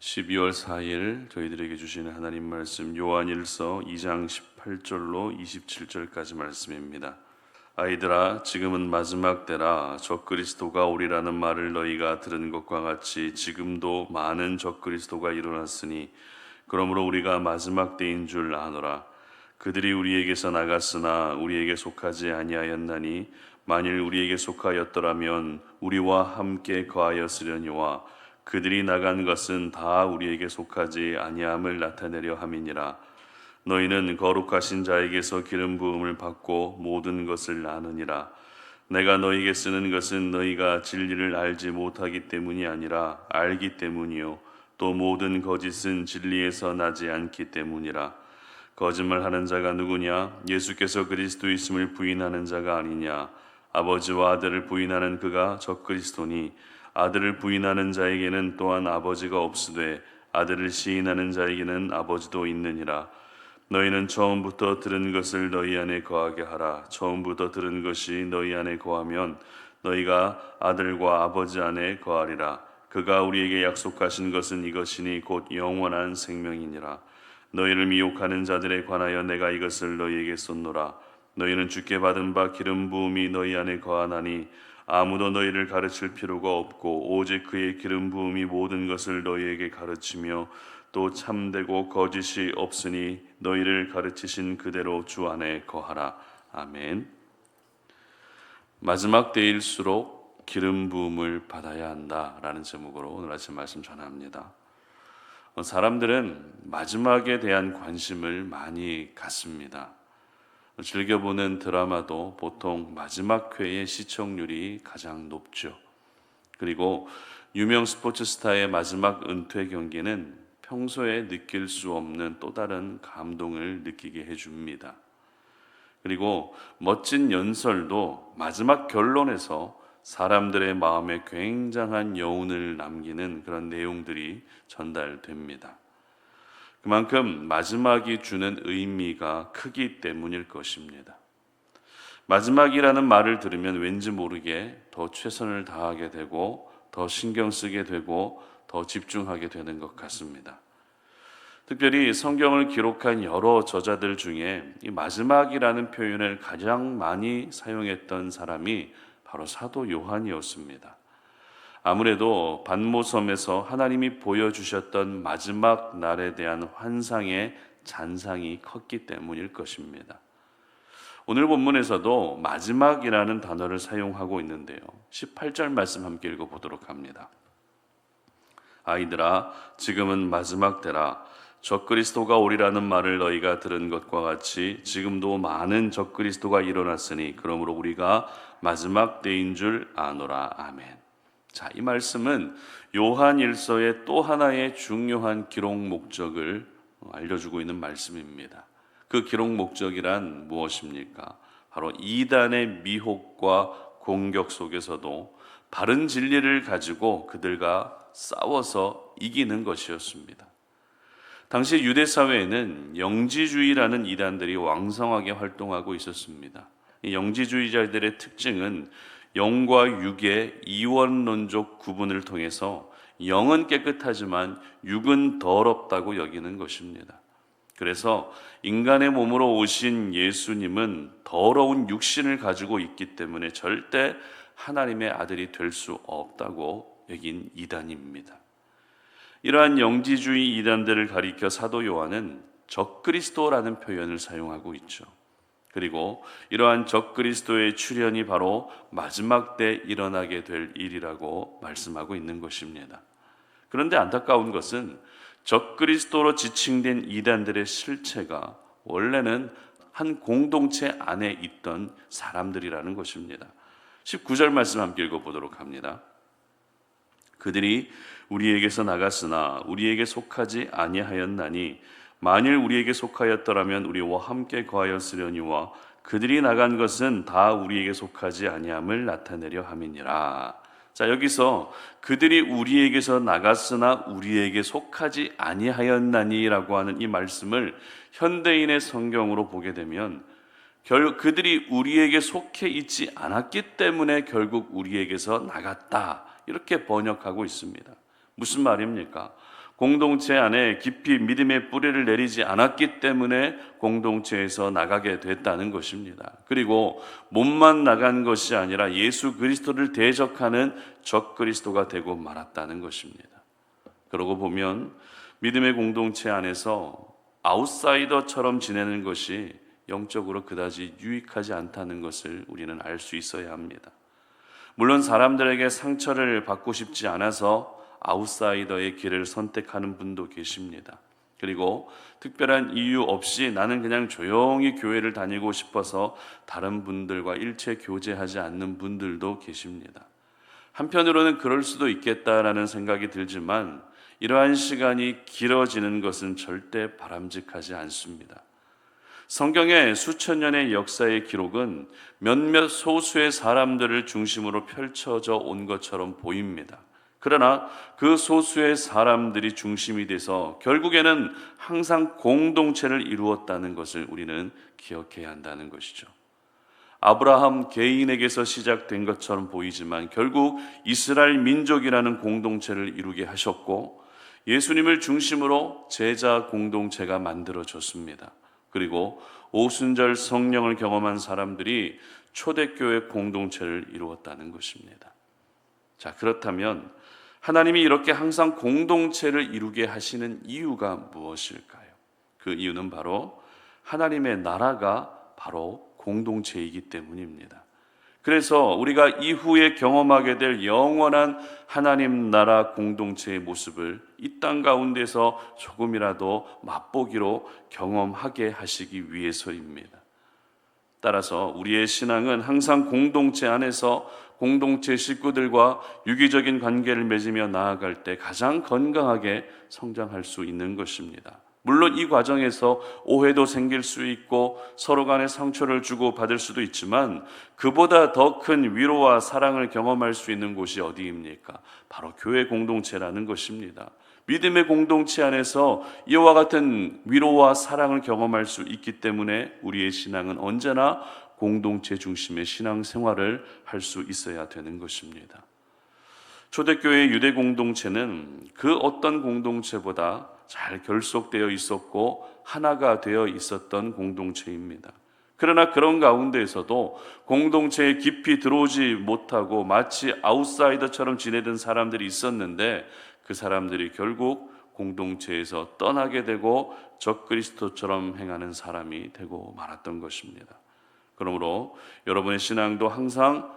12월 4일 저희들에게 주시는 하나님 말씀 요한일서 2장 18절로 27절까지 말씀입니다. 아이들아, 지금은 마지막 때라. 적그리스도가 오리라는 말을 너희가 들은 것과 같이 지금도 많은 적그리스도가 일어났으니 그러므로 우리가 마지막 때인 줄 아노라. 그들이 우리에게서 나갔으나 우리에게 속하지 아니하였나니 만일 우리에게 속하였더라면 우리와 함께 거하였으려니와 그들이 나간 것은 다 우리에게 속하지 아니함을 나타내려 함이니라. 너희는 거룩하신 자에게서 기름 부음을 받고 모든 것을 아느니라. 내가 너희에게 쓰는 것은 너희가 진리를 알지 못하기 때문이 아니라 알기 때문이요 또 모든 거짓은 진리에서 나지 않기 때문이라. 거짓말하는 자가 누구냐? 예수께서 그리스도이심을 부인하는 자가 아니냐? 아버지와 아들을 부인하는 그가 적그리스도니 아들을 부인하는 자에게는 또한 아버지가 없으되 아들을 시인하는 자에게는 아버지도 있느니라. 너희는 처음부터 들은 것을 너희 안에 거하게 하라. 처음부터 들은 것이 너희 안에 거하면 너희가 아들과 아버지 안에 거하리라. 그가 우리에게 약속하신 것은 이것이니 곧 영원한 생명이니라. 너희를 미혹하는 자들에 관하여 내가 이것을 너희에게 쏟노라. 너희는 주께 받은 바 기름 부음이 너희 안에 거하나니 아무도 너희를 가르칠 필요가 없고 오직 그의 기름 부음이 모든 것을 너희에게 가르치며 또 참되고 거짓이 없으니 너희를 가르치신 그대로 주 안에 거하라. 아멘. 마지막 때일수록 기름 부음을 받아야 한다라는 제목으로 오늘 아침 말씀 전합니다. 사람들은 마지막에 대한 관심을 많이 갖습니다. 즐겨보는 드라마도 보통 마지막 회의 시청률이 가장 높죠. 그리고 유명 스포츠 스타의 마지막 은퇴 경기는 평소에 느낄 수 없는 또 다른 감동을 느끼게 해줍니다. 그리고 멋진 연설도 마지막 결론에서 사람들의 마음에 굉장한 여운을 남기는 그런 내용들이 전달됩니다. 그만큼 마지막이 주는 의미가 크기 때문일 것입니다. 마지막이라는 말을 들으면 왠지 모르게 더 최선을 다하게 되고 더 신경 쓰게 되고 더 집중하게 되는 것 같습니다. 특별히 성경을 기록한 여러 저자들 중에 이 마지막이라는 표현을 가장 많이 사용했던 사람이 바로 사도 요한이었습니다. 아무래도 반모섬에서 하나님이 보여주셨던 마지막 날에 대한 환상의 잔상이 컸기 때문일 것입니다. 오늘 본문에서도 마지막이라는 단어를 사용하고 있는데요. 18절 말씀 함께 읽어보도록 합니다. 아이들아, 지금은 마지막 때라. 적그리스도가 오리라는 말을 너희가 들은 것과 같이 지금도 많은 적그리스도가 일어났으니 그러므로 우리가 마지막 때인 줄 아노라. 아멘. 자, 이 말씀은 요한일서의 또 하나의 중요한 기록 목적을 알려주고 있는 말씀입니다. 그 기록 목적이란 무엇입니까? 바로 이단의 미혹과 공격 속에서도 바른 진리를 가지고 그들과 싸워서 이기는 것이었습니다. 당시 유대 사회에는 영지주의라는 이단들이 왕성하게 활동하고 있었습니다. 이 영지주의자들의 특징은 영과 육의 이원론적 구분을 통해서 영은 깨끗하지만 육은 더럽다고 여기는 것입니다. 그래서 인간의 몸으로 오신 예수님은 더러운 육신을 가지고 있기 때문에 절대 하나님의 아들이 될 수 없다고 여긴 이단입니다. 이러한 영지주의 이단들을 가리켜 사도 요한은 적그리스도라는 표현을 사용하고 있죠. 그리고 이러한 적그리스도의 출현이 바로 마지막 때 일어나게 될 일이라고 말씀하고 있는 것입니다. 그런데 안타까운 것은 적그리스도로 지칭된 이단들의 실체가 원래는 한 공동체 안에 있던 사람들이라는 것입니다. 19절 말씀 함께 읽어보도록 합니다. 그들이 우리에게서 나갔으나 우리에게 속하지 아니하였나니 만일 우리에게 속하였더라면 우리와 함께 거하였으려니와 그들이 나간 것은 다 우리에게 속하지 아니함을 나타내려 함이니라. 자, 여기서 그들이 우리에게서 나갔으나 우리에게 속하지 아니하였나니라고 하는 이 말씀을 현대인의 성경으로 보게 되면 그들이 우리에게 속해 있지 않았기 때문에 결국 우리에게서 나갔다, 이렇게 번역하고 있습니다. 무슨 말입니까? 공동체 안에 깊이 믿음의 뿌리를 내리지 않았기 때문에 공동체에서 나가게 됐다는 것입니다. 그리고 몸만 나간 것이 아니라 예수 그리스도를 대적하는 적그리스도가 되고 말았다는 것입니다. 그러고 보면 믿음의 공동체 안에서 아웃사이더처럼 지내는 것이 영적으로 그다지 유익하지 않다는 것을 우리는 알 수 있어야 합니다. 물론 사람들에게 상처를 받고 싶지 않아서 아웃사이더의 길을 선택하는 분도 계십니다. 그리고 특별한 이유 없이 나는 그냥 조용히 교회를 다니고 싶어서 다른 분들과 일체 교제하지 않는 분들도 계십니다. 한편으로는 그럴 수도 있겠다라는 생각이 들지만 이러한 시간이 길어지는 것은 절대 바람직하지 않습니다. 성경의 수천 년의 역사의 기록은 몇몇 소수의 사람들을 중심으로 펼쳐져 온 것처럼 보입니다. 그러나 그 소수의 사람들이 중심이 돼서 결국에는 항상 공동체를 이루었다는 것을 우리는 기억해야 한다는 것이죠. 아브라함 개인에게서 시작된 것처럼 보이지만 결국 이스라엘 민족이라는 공동체를 이루게 하셨고 예수님을 중심으로 제자 공동체가 만들어졌습니다. 그리고 오순절 성령을 경험한 사람들이 초대교회 공동체를 이루었다는 것입니다. 자, 그렇다면 하나님이 이렇게 항상 공동체를 이루게 하시는 이유가 무엇일까요? 그 이유는 바로 하나님의 나라가 바로 공동체이기 때문입니다. 그래서 우리가 이후에 경험하게 될 영원한 하나님 나라 공동체의 모습을 이 땅 가운데서 조금이라도 맛보기로 경험하게 하시기 위해서입니다. 따라서 우리의 신앙은 항상 공동체 안에서 공동체 식구들과 유기적인 관계를 맺으며 나아갈 때 가장 건강하게 성장할 수 있는 것입니다. 물론 이 과정에서 오해도 생길 수 있고 서로 간에 상처를 주고 받을 수도 있지만 그보다 더 큰 위로와 사랑을 경험할 수 있는 곳이 어디입니까? 바로 교회 공동체라는 것입니다. 믿음의 공동체 안에서 이와 같은 위로와 사랑을 경험할 수 있기 때문에 우리의 신앙은 언제나 공동체 중심의 신앙생활을 할 수 있어야 되는 것입니다. 초대교회의 유대 공동체는 그 어떤 공동체보다 잘 결속되어 있었고 하나가 되어 있었던 공동체입니다. 그러나 그런 가운데에서도 공동체에 깊이 들어오지 못하고 마치 아웃사이더처럼 지내던 사람들이 있었는데 그 사람들이 결국 공동체에서 떠나게 되고 적그리스도처럼 행하는 사람이 되고 말았던 것입니다. 그러므로 여러분의 신앙도 항상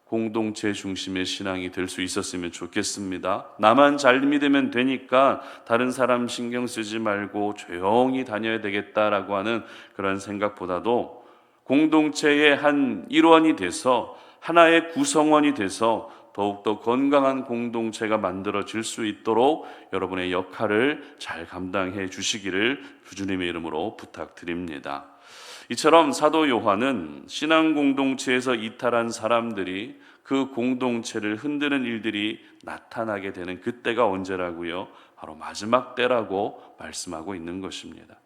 공동체 중심의 신앙이 될 수 있었으면 좋겠습니다. 나만 잘 믿으면 되니까 다른 사람 신경 쓰지 말고 조용히 다녀야 되겠다라고 하는 그런 생각보다도 공동체의 한 일원이 돼서 하나의 구성원이 돼서 더욱더 건강한 공동체가 만들어질 수 있도록 여러분의 역할을 잘 감당해 주시기를 주님의 이름으로 부탁드립니다. 이처럼 사도 요한은 신앙 공동체에서 이탈한 사람들이 그 공동체를 흔드는 일들이 나타나게 되는 그때가 언제라고요? 바로 마지막 때라고 말씀하고 있는 것입니다.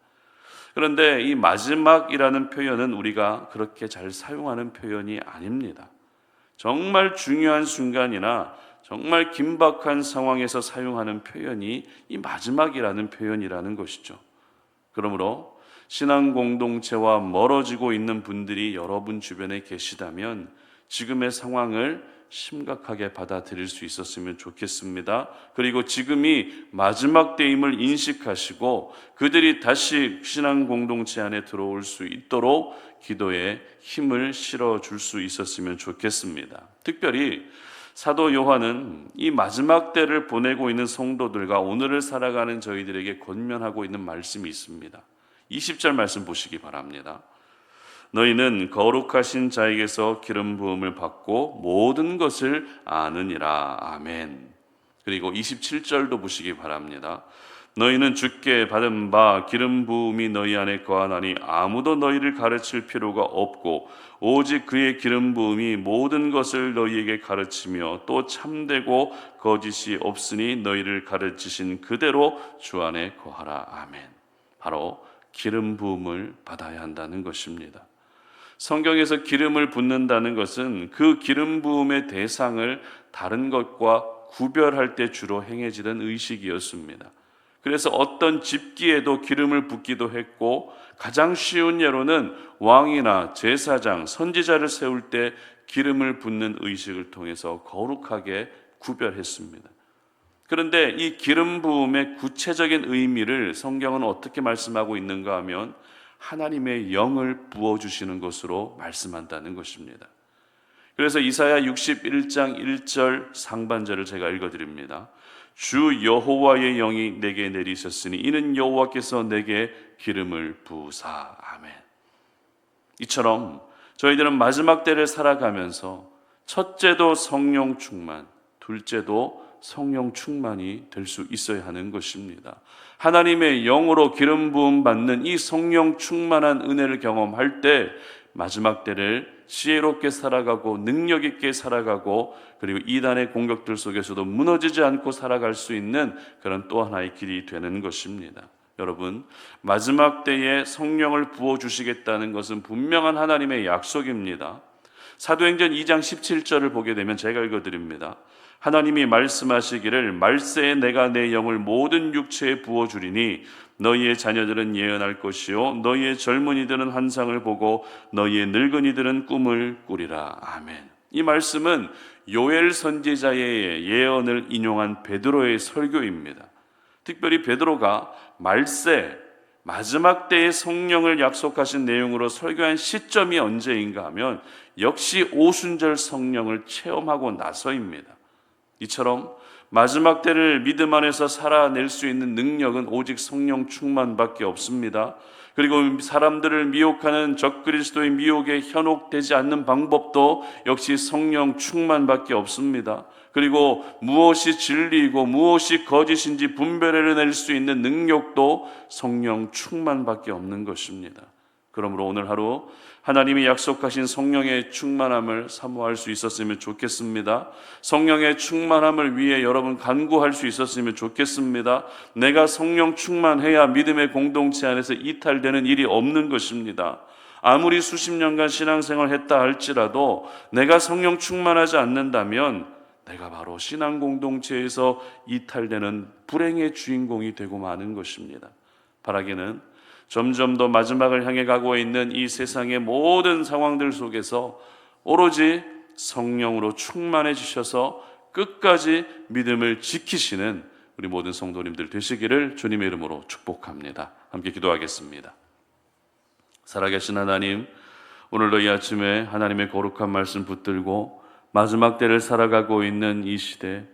그런데 이 마지막이라는 표현은 우리가 그렇게 잘 사용하는 표현이 아닙니다. 정말 중요한 순간이나 정말 긴박한 상황에서 사용하는 표현이 이 마지막이라는 표현이라는 것이죠. 그러므로 신앙 공동체와 멀어지고 있는 분들이 여러분 주변에 계시다면 지금의 상황을 심각하게 받아들일 수 있었으면 좋겠습니다. 그리고 지금이 마지막 때임을 인식하시고 그들이 다시 신앙 공동체 안에 들어올 수 있도록 기도에 힘을 실어줄 수 있었으면 좋겠습니다. 특별히 사도 요한은 이 마지막 때를 보내고 있는 성도들과 오늘을 살아가는 저희들에게 권면하고 있는 말씀이 있습니다. 20절 말씀 보시기 바랍니다. 너희는 거룩하신 자에게서 기름 부음을 받고 모든 것을 아느니라. 아멘. 그리고 27절도 보시기 바랍니다. 너희는 주께 받은 바 기름 부음이 너희 안에 거하나니 아무도 너희를 가르칠 필요가 없고 오직 그의 기름 부음이 모든 것을 너희에게 가르치며 또 참되고 거짓이 없으니 너희를 가르치신 그대로 주 안에 거하라. 아멘. 바로 기름 부음을 받아야 한다는 것입니다. 성경에서 기름을 붓는다는 것은 그 기름 부음의 대상을 다른 것과 구별할 때 주로 행해지던 의식이었습니다. 그래서 어떤 집기에도 기름을 붓기도 했고, 가장 쉬운 예로는 왕이나 제사장, 선지자를 세울 때 기름을 붓는 의식을 통해서 거룩하게 구별했습니다. 그런데 이 기름 부음의 구체적인 의미를 성경은 어떻게 말씀하고 있는가 하면 하나님의 영을 부어주시는 것으로 말씀한다는 것입니다. 그래서 이사야 61장 1절 상반절을 제가 읽어드립니다. 주 여호와의 영이 내게 내리셨으니 이는 여호와께서 내게 기름을 부으사. 아멘. 이처럼 저희들은 마지막 때를 살아가면서 첫째도 성령 충만, 둘째도 성령 충만이 될 수 있어야 하는 것입니다. 하나님의 영으로 기름 부음 받는 이 성령 충만한 은혜를 경험할 때 마지막 때를 지혜롭게 살아가고 능력 있게 살아가고, 그리고 이단의 공격들 속에서도 무너지지 않고 살아갈 수 있는 그런 또 하나의 길이 되는 것입니다. 여러분, 마지막 때에 성령을 부어주시겠다는 것은 분명한 하나님의 약속입니다. 사도행전 2장 17절을 보게 되면 제가 읽어드립니다. 하나님이 말씀하시기를 말세에 내가 내 영을 모든 육체에 부어주리니 너희의 자녀들은 예언할 것이요 너희의 젊은이들은 환상을 보고 너희의 늙은이들은 꿈을 꾸리라. 아멘. 이 말씀은 요엘 선지자의 예언을 인용한 베드로의 설교입니다. 특별히 베드로가 말세, 마지막 때의 성령을 약속하신 내용으로 설교한 시점이 언제인가 하면 역시 오순절 성령을 체험하고 나서입니다. 이처럼 마지막 때를 믿음 안에서 살아낼 수 있는 능력은 오직 성령 충만밖에 없습니다. 그리고 사람들을 미혹하는 적그리스도의 미혹에 현혹되지 않는 방법도 역시 성령 충만밖에 없습니다. 그리고 무엇이 진리이고 무엇이 거짓인지 분별해낼 수 있는 능력도 성령 충만밖에 없는 것입니다. 그러므로 오늘 하루 하나님이 약속하신 성령의 충만함을 사모할 수 있었으면 좋겠습니다. 성령의 충만함을 위해 여러분 간구할 수 있었으면 좋겠습니다. 내가 성령 충만해야 믿음의 공동체 안에서 이탈되는 일이 없는 것입니다. 아무리 수십 년간 신앙생활을 했다 할지라도 내가 성령 충만하지 않는다면 내가 바로 신앙 공동체에서 이탈되는 불행의 주인공이 되고 마는 것입니다. 바라기는 점점 더 마지막을 향해 가고 있는 이 세상의 모든 상황들 속에서 오로지 성령으로 충만해지셔서 끝까지 믿음을 지키시는 우리 모든 성도님들 되시기를 주님의 이름으로 축복합니다. 함께 기도하겠습니다. 살아계신 하나님, 오늘도 이 아침에 하나님의 거룩한 말씀 붙들고 마지막 때를 살아가고 있는 이 시대,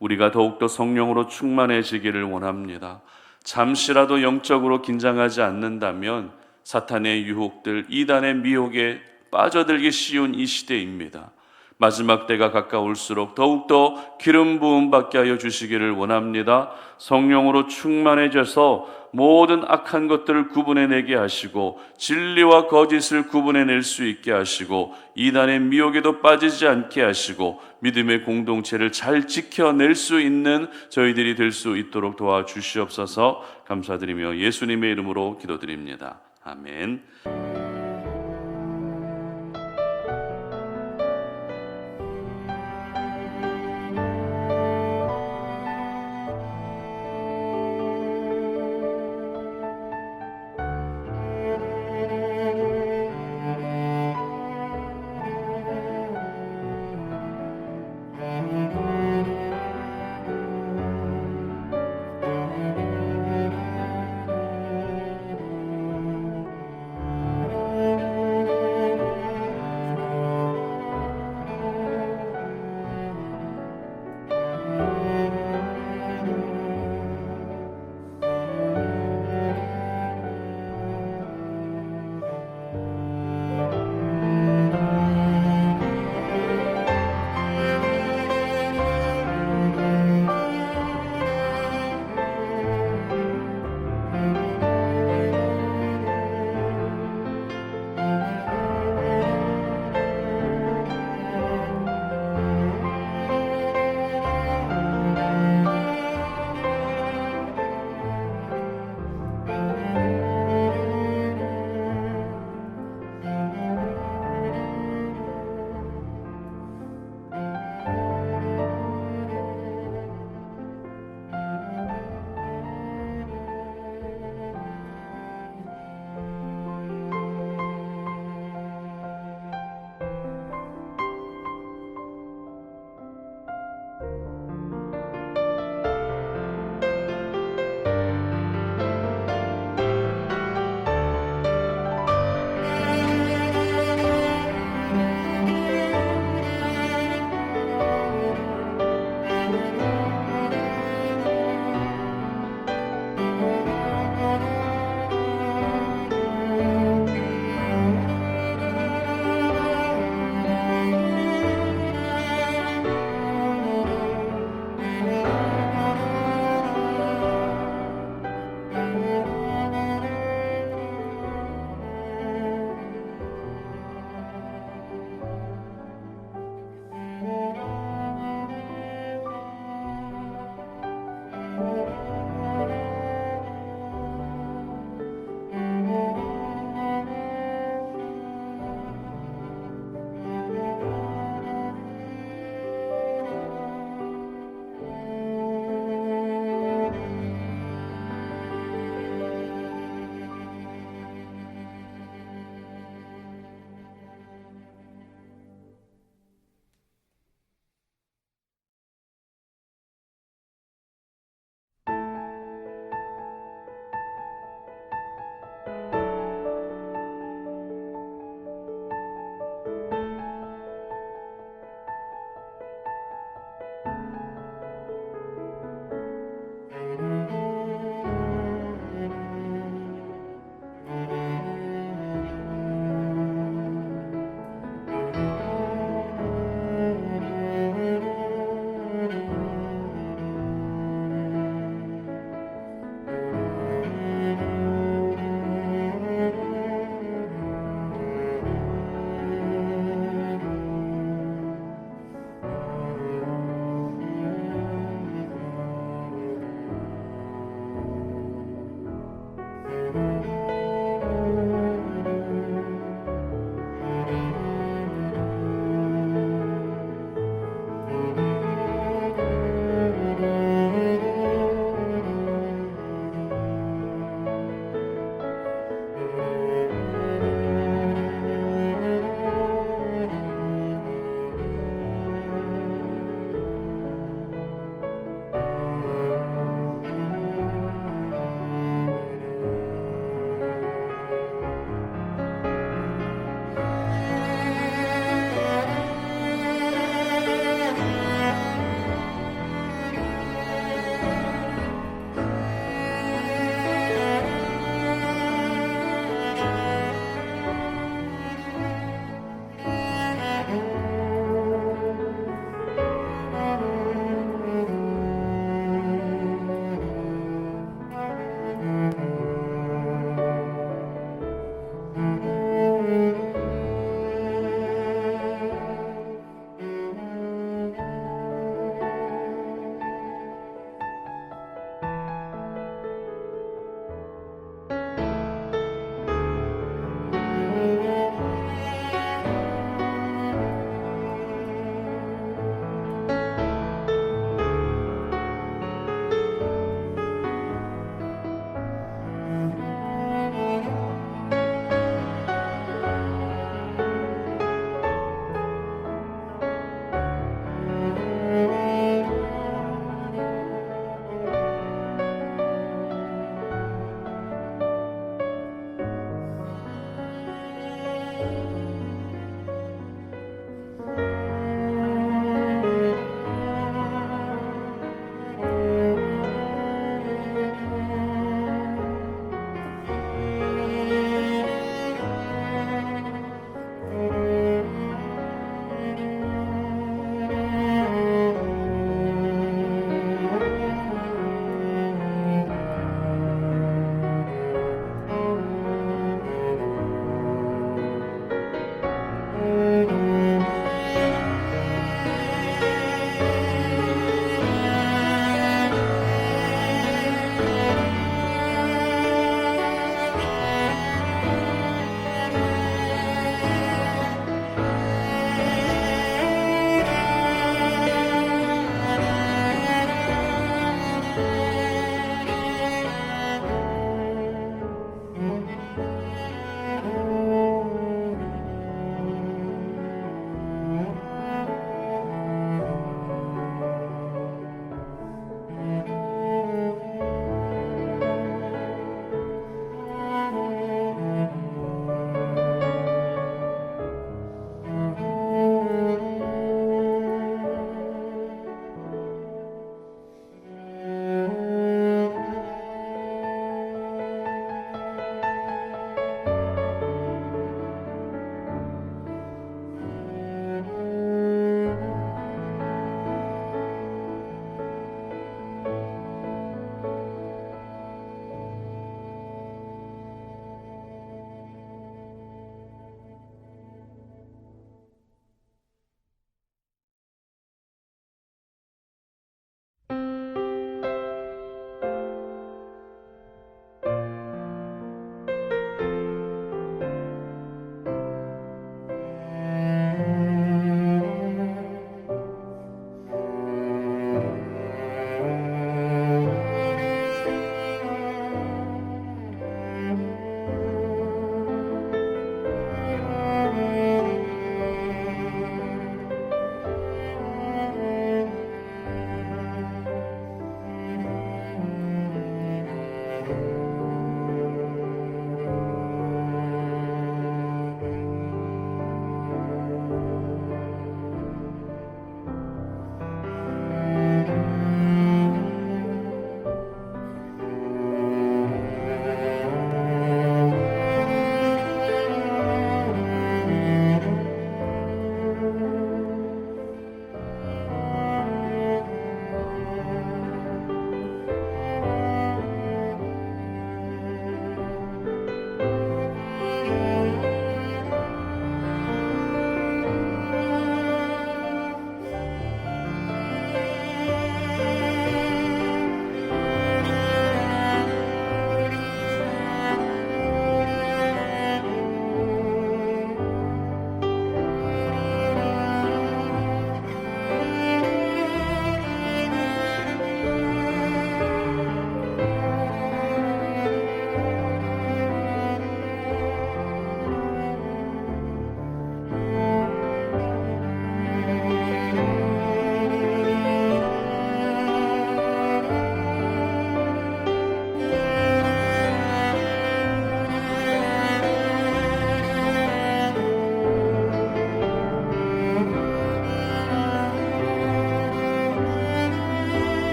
우리가 더욱더 성령으로 충만해지기를 원합니다. 잠시라도 영적으로 긴장하지 않는다면 사탄의 유혹들, 이단의 미혹에 빠져들기 쉬운 이 시대입니다. 마지막 때가 가까울수록 더욱더 기름 부음 받게 하여 주시기를 원합니다. 성령으로 충만해져서 모든 악한 것들을 구분해내게 하시고 진리와 거짓을 구분해낼 수 있게 하시고 이단의 미혹에도 빠지지 않게 하시고 믿음의 공동체를 잘 지켜낼 수 있는 저희들이 될 수 있도록 도와주시옵소서. 감사드리며 예수님의 이름으로 기도드립니다. 아멘.